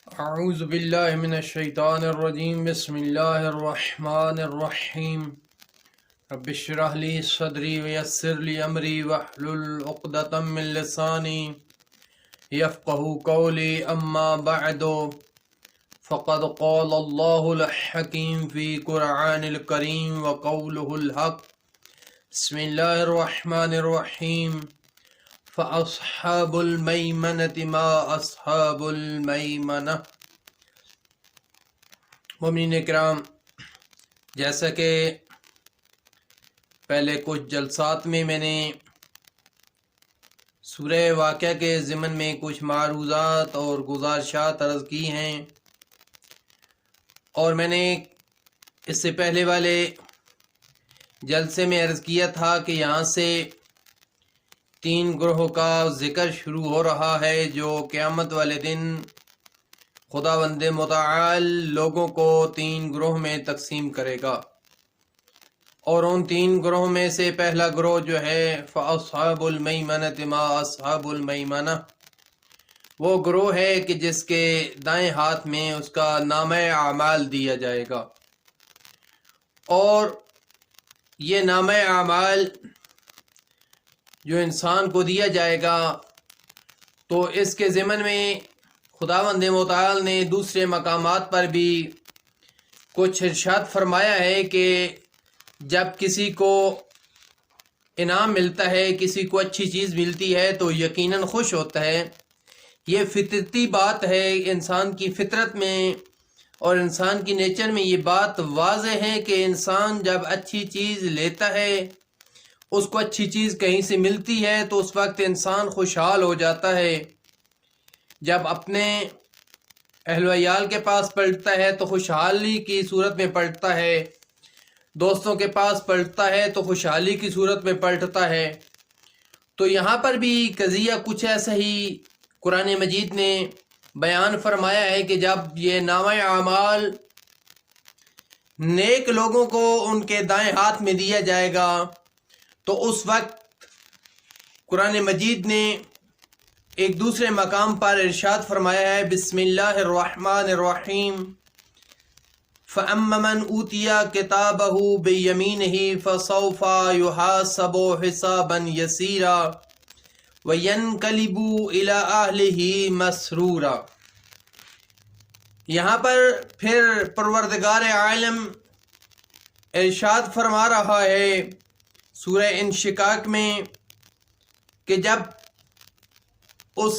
اعوذ باللہ من الشیطان الرجیم بسم اللہ الرحمن الرحیم رب اشرح لی صدری ویسر لی امری واحلل عقدۃ من لسانی یفقهوا قولی اما بعد فقد قال اللہ الحکیم فی قرآن الکریم وقولہ الحق بسم اللہ الرحمن الرحیم فَأَصْحَابُ الْمَيْمَنَةِ مَا أَصْحَابُ الْمَيْمَنَةِ۔ مومنین کرام، جیسا کہ پہلے کچھ جلسات میں نے سورہ واقعہ کے ضمن میں کچھ معروضات اور گزارشات عرض کی ہیں، اور میں نے اس سے پہلے والے جلسے میں عرض کیا تھا کہ یہاں سے 3 گروہوں کا ذکر شروع ہو رہا ہے جو قیامت والے دن خداوند متعال لوگوں کو 3 گروہ میں تقسیم کرے گا، اور ان 3 گروہ میں سے پہلا گروہ جو ہے فَأَصْحَابُ الْمَيْمَنَةِ مَا أَصْحَابُ الْمَيْمَنَةِ، وہ گروہ ہے کہ جس کے دائیں ہاتھ میں اس کا نامہ اعمال دیا جائے گا، اور یہ نامہ اعمال جو انسان کو دیا جائے گا تو اس کے ضمن میں خداوند متعال نے دوسرے مقامات پر بھی کچھ ارشاد فرمایا ہے کہ جب کسی کو انعام ملتا ہے، کسی کو اچھی چیز ملتی ہے تو یقیناً خوش ہوتا ہے۔ یہ فطرتی بات ہے، انسان کی فطرت میں اور انسان کی نیچر میں یہ بات واضح ہے کہ انسان جب اچھی چیز لیتا ہے، اس کو اچھی چیز کہیں سے ملتی ہے تو اس وقت انسان خوشحال ہو جاتا ہے۔ جب اپنے اہل و عیال کے پاس پلٹتا ہے تو خوشحالی کی صورت میں پلٹتا ہے، دوستوں کے پاس پلٹتا ہے تو خوشحالی کی صورت میں پلٹتا ہے۔ تو یہاں پر بھی قضیہ کچھ ایسا ہی قرآن مجید نے بیان فرمایا ہے کہ جب یہ نامہ اعمال نیک لوگوں کو ان کے دائیں ہاتھ میں دیا جائے گا تو اس وقت قرآن مجید نے ایک دوسرے مقام پر ارشاد فرمایا ہے، بسم اللہ الرحمن الرحیم فَأَمَّا مَنْ أُوتِيَ كِتَابَهُ بِيَمِينِهِ فَسَوْفَ يُحَاسَبُ حِسَابًا يَسِيرًا وَيَنْقَلِبُ إِلَىٰ أَهْلِهِ مَسْرُورًا۔ یہاں پر پھر پروردگار عالم ارشاد فرما رہا ہے سورہ انشقاق میں کہ جب اس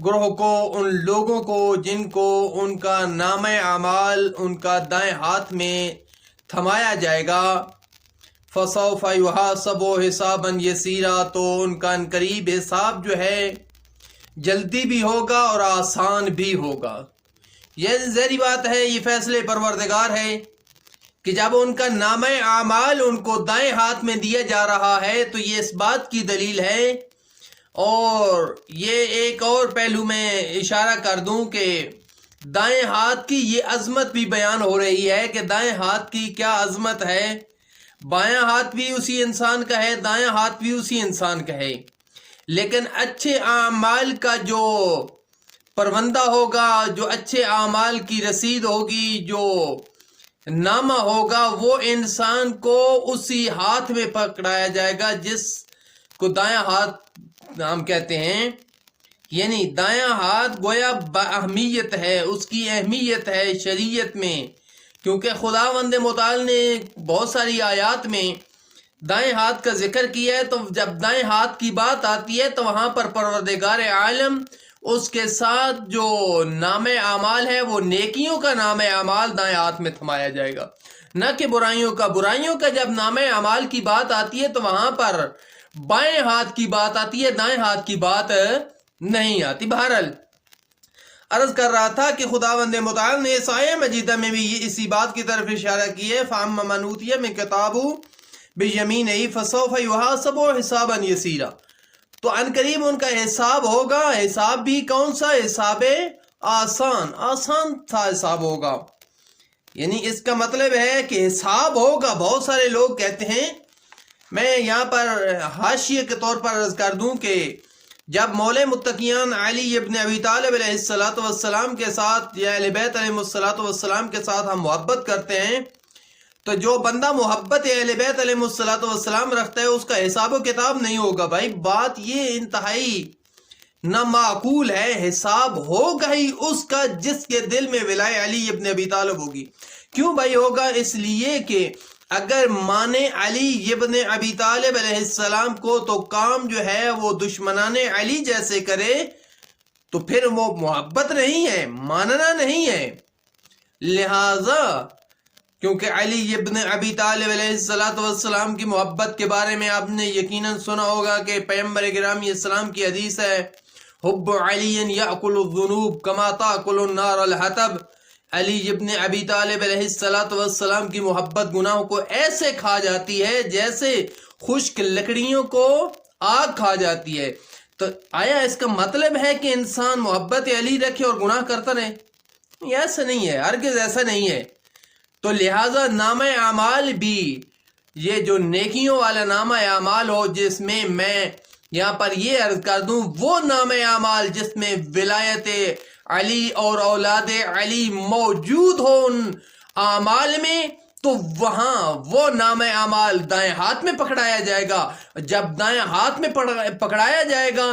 گروہ کو، ان لوگوں کو جن کو ان کا نامہ اعمال ان کا دائیں ہاتھ میں تھمایا جائے گا، فَسَوْفَ يُحَاسَبُ حِسَابًا يَسِيرًا، تو ان کا عنقریب حساب جو ہے جلدی بھی ہوگا اور آسان بھی ہوگا۔ یہ ظاہری بات ہے، یہ فیصلے پروردگار ہے کہ جب ان کا نامہ اعمال ان کو دائیں ہاتھ میں دیا جا رہا ہے تو یہ اس بات کی دلیل ہے، اور یہ ایک اور پہلو میں اشارہ کر دوں کہ دائیں ہاتھ کی یہ عظمت بھی بیان ہو رہی ہے کہ دائیں ہاتھ کی کیا عظمت ہے۔ بایاں ہاتھ بھی اسی انسان کا ہے، دائیں ہاتھ بھی اسی انسان کا ہے، لیکن اچھے اعمال کا جو پروندہ ہوگا، جو اچھے اعمال کی رسید ہوگی، جو نامہ ہوگا، وہ انسان کو اسی ہاتھ میں پکڑایا جائے گا جس کو دایاں ہاتھ ہم کہتے ہیں۔ یعنی دایاں ہاتھ گویا باہمیت ہے، اس کی اہمیت ہے شریعت میں، کیونکہ خداوند متعال نے بہت ساری آیات میں دائیں ہاتھ کا ذکر کیا ہے، تو جب دائیں ہاتھ کی بات آتی ہے تو وہاں پر پروردگار عالم اس کے ساتھ جو نام اعمال ہے وہ نیکیوں کا نام اعمال دائیں ہاتھ میں تھمایا جائے گا، نہ کہ برائیوں کا۔ برائیوں کا جب نام اعمال کی بات آتی ہے تو وہاں پر بائیں ہاتھ کی بات آتی ہے، دائیں ہاتھ کی بات نہیں آتی۔ بہرحال عرض کر رہا تھا کہ خداوند متعال نے اس آیہ مجیدہ میں بھی اسی بات کی طرف اشارہ کی ہے، فَأَمَّا مَنْ أُوتِيَ مِن كِتَابِهِ بِيَمِينِهِ فَسَوْفَ يُحَاسَبُ حِسَابًا يَسِيرًا، تو عنقریب ان کا حساب ہوگا، حساب بھی کون سا؟ حساب آسان تھا حساب ہوگا۔ یعنی اس کا مطلب ہے کہ حساب ہوگا۔ بہت سارے لوگ کہتے ہیں، میں یہاں پر حاشیے کے طور پر عرض کر دوں کہ جب مولا متقیان علی ابن ابی طالب علیہ السلام کے ساتھ یا اہل بیت علیہ السلام کے ساتھ ہم محبت کرتے ہیں تو جو بندہ محبت اہل بیت علیہ السلام رکھتا ہے اس کا حساب و کتاب نہیں ہوگا بھائی. بات یہ انتہائی نامعقول ہے. حساب ہوگا ہی اس کا جس کے دل میں ولایت علی ابن ابی طالب ہوگی. کیوں بھائی ہوگا؟ اس لیے کہ اگر مانے علی ابن ابی طالب علیہ السلام کو تو کام جو ہے وہ دشمنان علی جیسے کرے تو پھر وہ محبت نہیں ہے، ماننا نہیں ہے. لہذا کیونکہ علی ابن ابی طالب علیہ السلام کی محبت کے بارے میں آپ نے یقیناً سنا ہوگا کہ پیغمبر گرامی اسلام کی حدیث ہے، حب علی یأکل الذنوب کما تأکل النار الحطب. علی ابن ابی طالب علیہ السلام کی محبت گناہوں کو ایسے کھا جاتی ہے جیسے خشک لکڑیوں کو آگ کھا جاتی ہے. تو آیا اس کا مطلب ہے کہ انسان محبت علی رکھے اور گناہ کرتا رہے؟ ایسا نہیں ہے، ہرگز ایسا نہیں ہے. تو لہٰذا نامہ اعمال بھی یہ جو نیکیوں والا نامہ اعمال ہو، جس میں میں یہاں پر یہ عرض کر دوں وہ نامہ اعمال جس میں ولایت علی اور اولاد علی موجود ہو ان اعمال میں، تو وہاں وہ نامہ اعمال دائیں ہاتھ میں پکڑایا جائے گا. جب دائیں ہاتھ میں پکڑایا جائے گا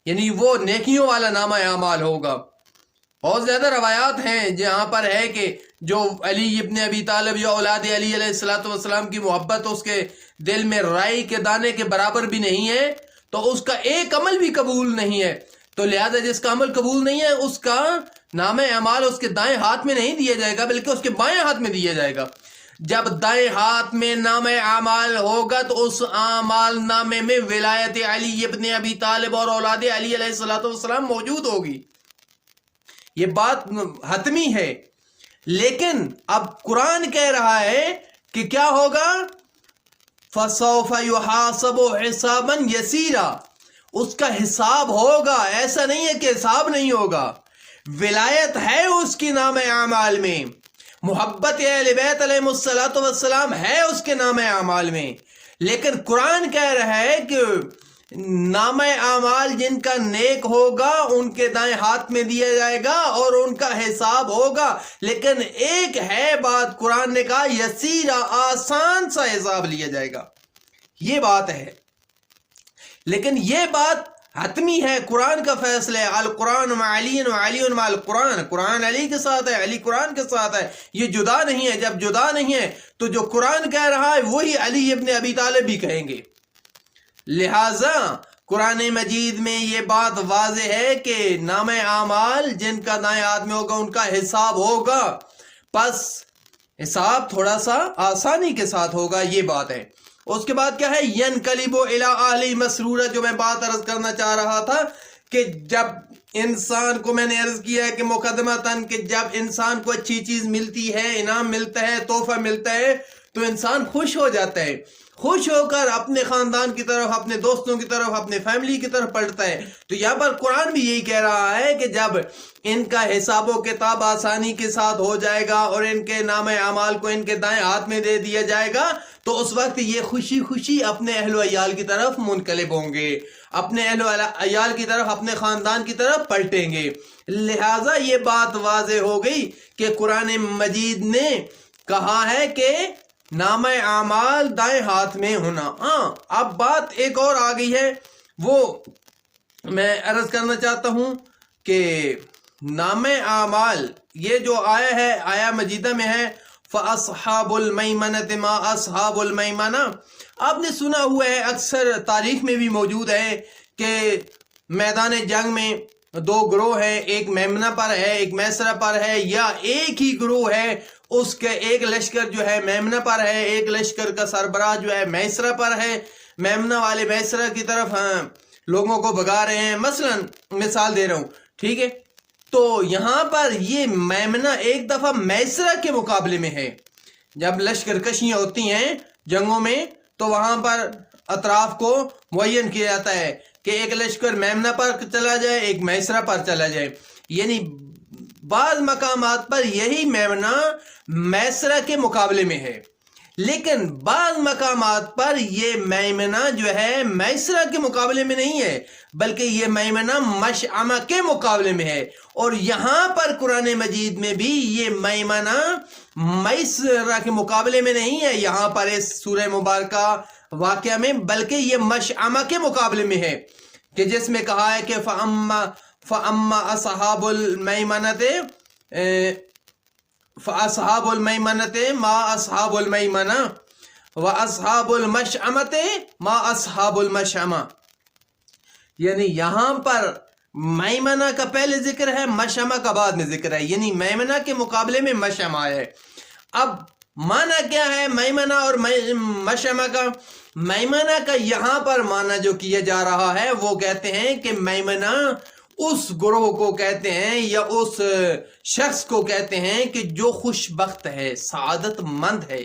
یعنی وہ نیکیوں والا نامہ اعمال ہوگا. بہت زیادہ روایات ہیں جہاں پر ہے کہ جو علی ابن ابی طالب یا اولاد علی علیہ السلام کی محبت اس کے دل میں رائی کے دانے کے برابر بھی نہیں ہے تو اس کا ایک عمل بھی قبول نہیں ہے. تو لہذا جس کا عمل قبول نہیں ہے اس کا نامہ اعمال اس کے دائیں ہاتھ میں نہیں دیا جائے گا بلکہ اس کے بائیں ہاتھ میں دیا جائے گا. جب دائیں ہاتھ میں نامہ اعمال ہوگا تو اس اعمال نامے میں ولایت علی ابن ابی طالب اور اولاد علی علیہ السلام موجود ہوگی. یہ بات حتمی ہے. لیکن اب قرآن کہہ رہا ہے کہ کیا ہوگا؟ فَسَوْفَ يُحَاسَبُ حِسَابًا يَسِيرًا. اس کا حساب ہوگا، ایسا نہیں ہے کہ حساب نہیں ہوگا. ولایت ہے اس کی نام اعمال میں، محبت اہل بیت علیہ السلام ہے اس کے نام اعمال میں. لیکن قرآن کہہ رہا ہے کہ نام اعمال جن کا نیک ہوگا ان کے دائیں ہاتھ میں دیا جائے گا اور ان کا حساب ہوگا. لیکن ایک ہے بات، قرآن نے کہا یسیرا، آسان سا حساب لیا جائے گا. یہ بات ہے، لیکن یہ بات حتمی ہے، قرآن کا فیصلہ ہے. القرآن مع علی و علی مع القرآن. قرآن علی کے ساتھ ہے، علی قرآن کے ساتھ ہے. یہ جدا نہیں ہے. جب جدا نہیں ہے تو جو قرآن کہہ رہا ہے وہی علی ابن ابی طالب بھی کہیں گے. لہذا قرآن مجید میں یہ بات واضح ہے کہ نام اعمال جن کا دائیں ہاتھ میں ہوگا ان کا حساب ہوگا، بس حساب تھوڑا سا آسانی کے ساتھ ہوگا. یہ بات ہے. اس کے بعد کیا ہے؟ ینقلب الی اہلہ مسرورا، جو میں بات عرض کرنا چاہ رہا تھا کہ جب انسان کو، میں نے عرض کیا ہے کہ مقدمتاً کہ جب انسان کو اچھی چیز ملتی ہے، انعام ملتا ہے، تحفہ ملتا ہے تو انسان خوش ہو جاتا ہے. خوش ہو کر اپنے خاندان کی طرف، اپنے دوستوں کی طرف، اپنے فیملی کی طرف پلٹتا ہے. تو یہاں پر قرآن بھی یہی کہہ رہا ہے کہ جب ان کا حساب و کتاب آسانی کے ساتھ ہو جائے گا اور ان کے نام اعمال کو ان کے دائیں ہاتھ میں دے دیا جائے گا تو اس وقت یہ خوشی خوشی اپنے اہل و عیال کی طرف منقلب ہوں گے، اپنے اہل و عیال کی طرف، اپنے خاندان کی طرف پلٹیں گے. لہٰذا یہ بات واضح ہو گئی کہ قرآن مجید نے کہا ہے کہ نام اعمال دائیں ہاتھ میں ہونا. ہاں اب بات ایک اور آ گئی ہے، وہ میں عرض کرنا چاہتا ہوں کہ نام اعمال یہ جو آیا ہے، آیا مجیدہ میں ہے فَأَصْحَابُ الْمَيْمَنَةِ مَا أَصْحَابُ الْمَيْمَنَةِ. آپ نے سنا ہوا ہے، اکثر تاریخ میں بھی موجود ہے کہ میدان جنگ میں دو گروہ ہیں، ایک میمنہ پر ہے، ایک میسرہ پر ہے، یا ایک ہی گروہ ہے اس کے ایک لشکر جو ہے میمنہ پر ہے، ایک لشکر کا سربراہ جو ہے میسرہ پر ہے. میمنہ والے میسرہ کی طرف لوگوں کو بھگا رہے ہیں، مثلا مثال دے رہا ہوں، ٹھیک ہے. تو یہاں پر یہ میمنہ ایک دفعہ میسرہ کے مقابلے میں ہے. جب لشکر کشیاں ہوتی ہیں جنگوں میں تو وہاں پر اطراف کو معین کیا جاتا ہے کہ ایک لشکر میمنہ پر چلا جائے، ایک میسرہ پر چلا جائے. یعنی بعض مقامات پر یہی میمنہ میسرہ کے مقابلے میں ہے. لیکن بعض مقامات پر یہ میمنہ جو ہے میسرہ کے مقابلے میں نہیں ہے، بلکہ یہ میمنہ مشعمہ کے مقابلے میں ہے۔ اور یہاں پر قرآن مجید میں بھی یہ میمنہ میسرہ کے مقابلے میں نہیں ہے، یہاں پر اس سورہ مبارکہ واقعہ میں، بلکہ یہ مشعمہ کے مقابلے میں ہے، کہ جس میں کہا ہے کہ فَأَمَّا أَصْحَابُ الْمَيْمَنَةِ فَأَصْحَابُ الْمَيْمَنَةِ مَا أَصْحَابُ الْمَيْمَنَةِ وَأَصْحَابُ الْمَشْأَمَةِ مَا أَصْحَابُ الْمَشْأَمَةِ، یعنی یہاں پر میمنہ کا پہلے ذکر ہے، مشعمہ کا بعد میں ذکر ہے، یعنی میمنہ کے مقابلے میں مشعمہ ہے۔ اب معنی کیا ہے میمنہ اور مشعمہ کا؟ میمنہ کا یہاں پر معنی جو کیا جا رہا ہے وہ کہتے ہیں کہ میمنہ اس گروہ کو کہتے ہیں یا اس شخص کو کہتے ہیں کہ جو خوش بخت ہے، سعادت مند ہے۔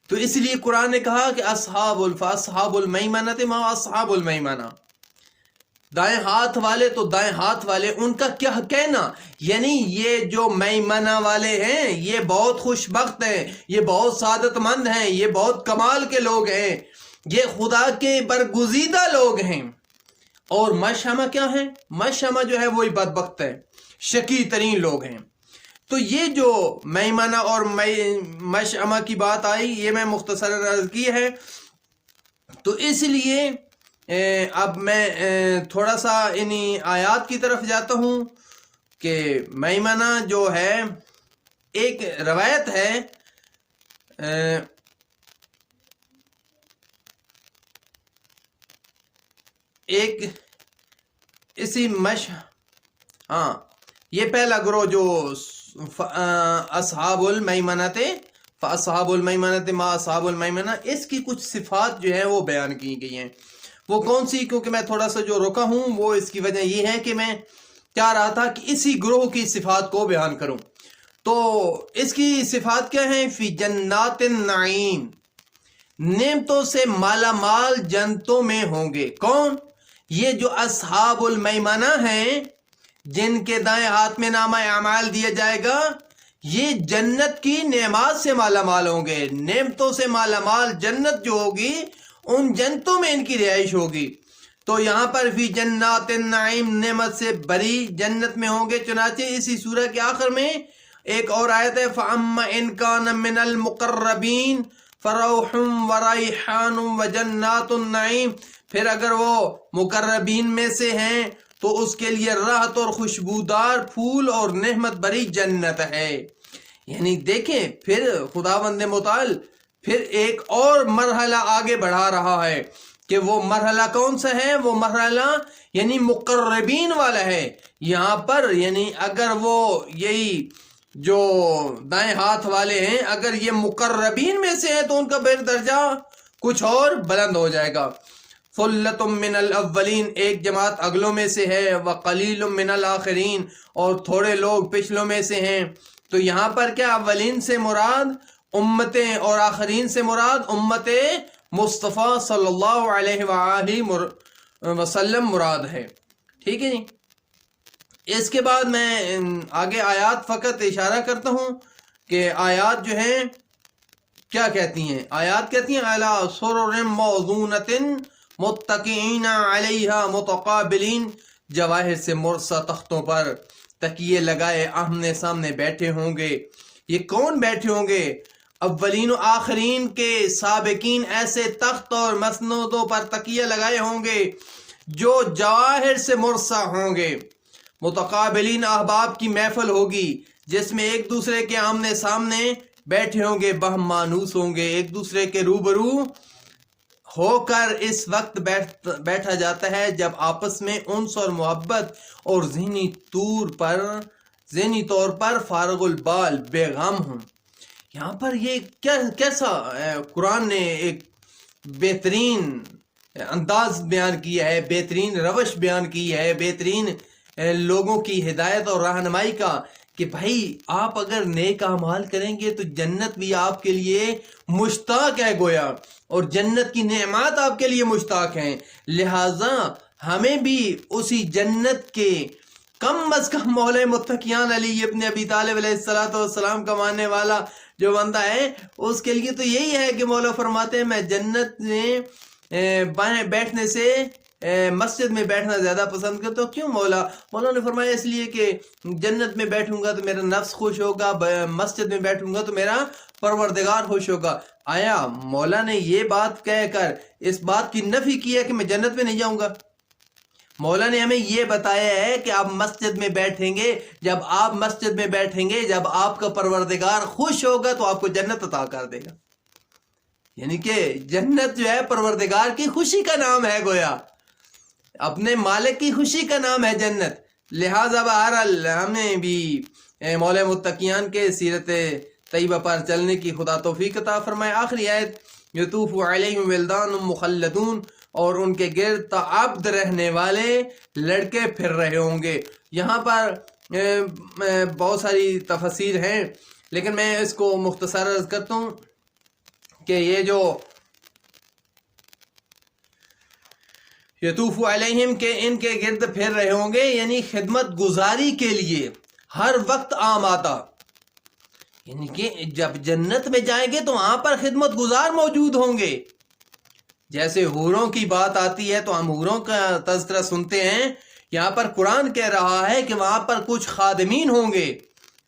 تو اس لیے قرآن نے کہا کہ اصحاب المیمنۃ ما اصحاب المیمنہ، دائیں ہاتھ والے تو دائیں ہاتھ والے، ان کا کیا کہنا، یعنی یہ جو میمنہ والے ہیں یہ بہت خوش بخت ہیں، یہ بہت سعادت مند ہیں، یہ بہت کمال کے لوگ ہیں، یہ خدا کے برگزیدہ لوگ ہیں۔ اور مشعمہ کیا ہے؟ مشعمہ جو ہے وہی بدبخت ہے، شقی ترین لوگ ہیں۔ تو یہ جو میمنہ اور مشعمہ کی بات آئی یہ میں مختصراً عرض کی ہے۔ تو اس لیے اب میں تھوڑا سا انہی آیات کی طرف جاتا ہوں کہ میمنہ جو ہے ایک روایت ہے ایک اسی یہ پہلا گروہ جو اصحاب المیمنہ تھے، فاصحاب المیمنۃ ما اصحاب المیمنہ، اس کی کچھ صفات جو ہیں وہ بیان کی گئی ہیں۔ وہ کون سی؟ کیونکہ میں تھوڑا سا جو رکا ہوں وہ اس کی وجہ یہ ہے کہ میں چاہ رہا تھا کہ اسی گروہ کی صفات کو بیان کروں۔ تو اس کی صفات کیا ہیں؟ فی جنات النعیم، نعمتوں سے مالا مال جنتوں میں ہوں گے۔ کون؟ یہ جو اصحاب المیمنہ ہیں جن کے دائیں ہاتھ میں نامہ اعمال دیا جائے گا، یہ جنت کی نعمات سے مالا مال ہوں گے، نعمتوں سے مالا مال جنت جو ہوگی ان جنتوں میں ان کی رہائش ہوگی۔ تو یہاں پر فی جنات النعیم، نعمت سے بری جنت میں ہوں گے۔ چنانچہ اسی سورہ کے آخر میں ایک اور آیت ہے فَأَمَّا إِن كَانَ مِنَ الْمُقَرَّبِينَ فَرَوْحٌ وَرَيْحَانٌ وَجَنَّاتُ النَّعِيمِ، پھر اگر وہ مقربین میں سے ہیں تو اس کے لیے راحت اور خوشبودار پھول اور نعمت بری جنت ہے۔ یعنی دیکھیں پھر خداوند متعال پھر ایک اور مرحلہ آگے بڑھا رہا ہے کہ وہ مرحلہ کون سا ہے؟ وہ مرحلہ یعنی مقربین والا ہے۔ یہاں پر یعنی اگر وہ یہی جو دائیں ہاتھ والے ہیں اگر یہ مقربین میں سے ہیں تو ان کا درجہ کچھ اور بلند ہو جائے گا۔ ثلۃ من الاولین، ایک جماعت اگلوں میں سے ہے، وقلیل من الاخرین، اور تھوڑے لوگ پچھلوں میں سے ہیں۔ تو یہاں پر کیا اولین سے مراد امتیں اور آخرین سے مراد امت مصطفیٰ صلی اللہ علیہ وآلہ وسلم مراد ہے۔ ٹھیک ہے جی۔ اس کے بعد میں آگے آیات فقط اشارہ کرتا ہوں کہ آیات جو ہیں کیا کہتی ہیں۔ آیات کہتی ہیں علی سرر موضونۃ متکئین علیہا متقابلین، جواہر سے مرصع تختوں پر تکیے لگائے آمنے سامنے بیٹھے ہوں گے۔ یہ کون بیٹھے ہوں گے؟ اولین و آخرین کے سابقین ایسے تخت اور مسندوں پر تکیے لگائے ہوں گے جو جواہر سے مرصع ہوں گے۔ متقابلین، احباب کی محفل ہوگی جس میں ایک دوسرے کے آمنے سامنے بیٹھے ہوں گے، بہم مانوس ہوں گے، ایک دوسرے کے روبرو ہو کر اس وقت بیٹھا جاتا ہے جب آپس میں انس اور محبت اور ذہنی طور پر فارغ البال بے غم ہوں۔ یہاں پر یہ کیسا قرآن نے ایک بہترین انداز بیان کیا ہے، بہترین روش بیان کی ہے، بہترین لوگوں کی ہدایت اور رہنمائی کا کہ بھائی آپ اگر نیک اعمال کریں گے تو جنت بھی آپ کے لیے مشتاق ہے گویا، اور جنت کی نعمات آپ کے لیے مشتاق ہیں۔ لہٰذا ہمیں بھی اسی جنت کے کم از کم مولا متقیان علی ابن ابی طالب علیہ السلام کا ماننے والا جو بندہ ہے اس کے لیے تو یہی ہے کہ مولا فرماتے ہیں میں جنت میں بیٹھنے سے مسجد میں بیٹھنا زیادہ پسند کرتا ہوں. کیوں مولا نے فرمایا اس لیے کہ جنت میں بیٹھوں گا تو میرا نفس خوش ہوگا، مسجد میں بیٹھوں گا تو میرا پروردگار خوش ہوگا. آیا مولا نے یہ بات کہہ کر اس بات کی نفی کی ہے کہ میں جنت میں نہیں جاؤں گا؟ مولا نے ہمیں یہ بتایا ہے کہ آپ مسجد میں بیٹھیں گے، جب آپ مسجد میں بیٹھیں گے، جب آپ کا پروردگار خوش ہوگا تو آپ کو جنت عطا کر دے گا. یعنی کہ جنت جو ہے پروردگار کی خوشی کا نام ہے، گویا اپنے مالک کی خوشی کا نام ہے جنت. لہٰذا بہرحال ہمیں بھی مولا متقیان کے سیرت طیبہ پر چلنے کی خدا توفیق عطا فرمائے. آخری آیت یطوف علیہم ولدان مخلدون، اور ان کے گرد تعبد رہنے والے لڑکے پھر رہے ہوں گے. یہاں پر بہت ساری تفسیر ہیں لیکن میں اس کو مختصر عرض کرتا ہوں کہ یہ جو یطوف علیہم کہ ان کے گرد پھر رہے ہوں گے یعنی خدمت گزاری کے لیے ہر وقت آمادہ. یعنی کہ جب جنت میں جائیں گے تو وہاں پر خدمت گزار موجود ہوں گے. جیسے حوروں کی بات آتی ہے تو ہم حوروں کا تذکرہ سنتے ہیں، یہاں پر قرآن کہہ رہا ہے کہ وہاں پر کچھ خادمین ہوں گے.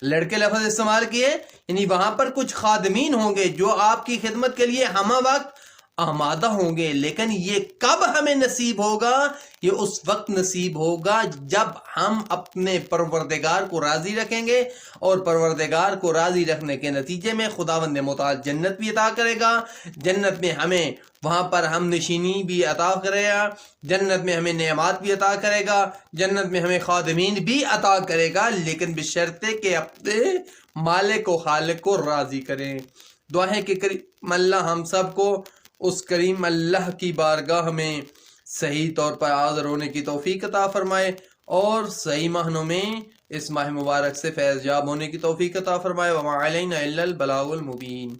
لڑکے لفظ استعمال کیے، یعنی وہاں پر کچھ خادمین ہوں گے جو آپ کی خدمت کے لیے ہمہ وقت آمادہ ہوں گے. لیکن یہ کب ہمیں نصیب ہوگا؟ یہ اس وقت نصیب ہوگا جب ہم اپنے پروردگار کو راضی رکھیں گے، اور پروردگار کو راضی رکھنے کے نتیجے میں خداوند متعال جنت بھی عطا کرے گا. جنت میں ہمیں وہاں پر ہم نشینی بھی عطا کرے گا، جنت میں ہمیں نعمات بھی عطا کرے گا، جنت میں ہمیں خادمین بھی عطا کرے گا، لیکن بشرطے کہ اپنے مالک و خالق کو راضی کریں. دعا ہے کہ کریم اللہ ہم سب کو اس کریم اللہ کی بارگاہ میں صحیح طور پر حاضر ہونے کی توفیق عطا فرمائے، اور صحیح معنوں میں اس ماہ مبارک سے فیض یاب ہونے کی توفیق عطا فرمائے. وما علینا الا البلاغ المبین.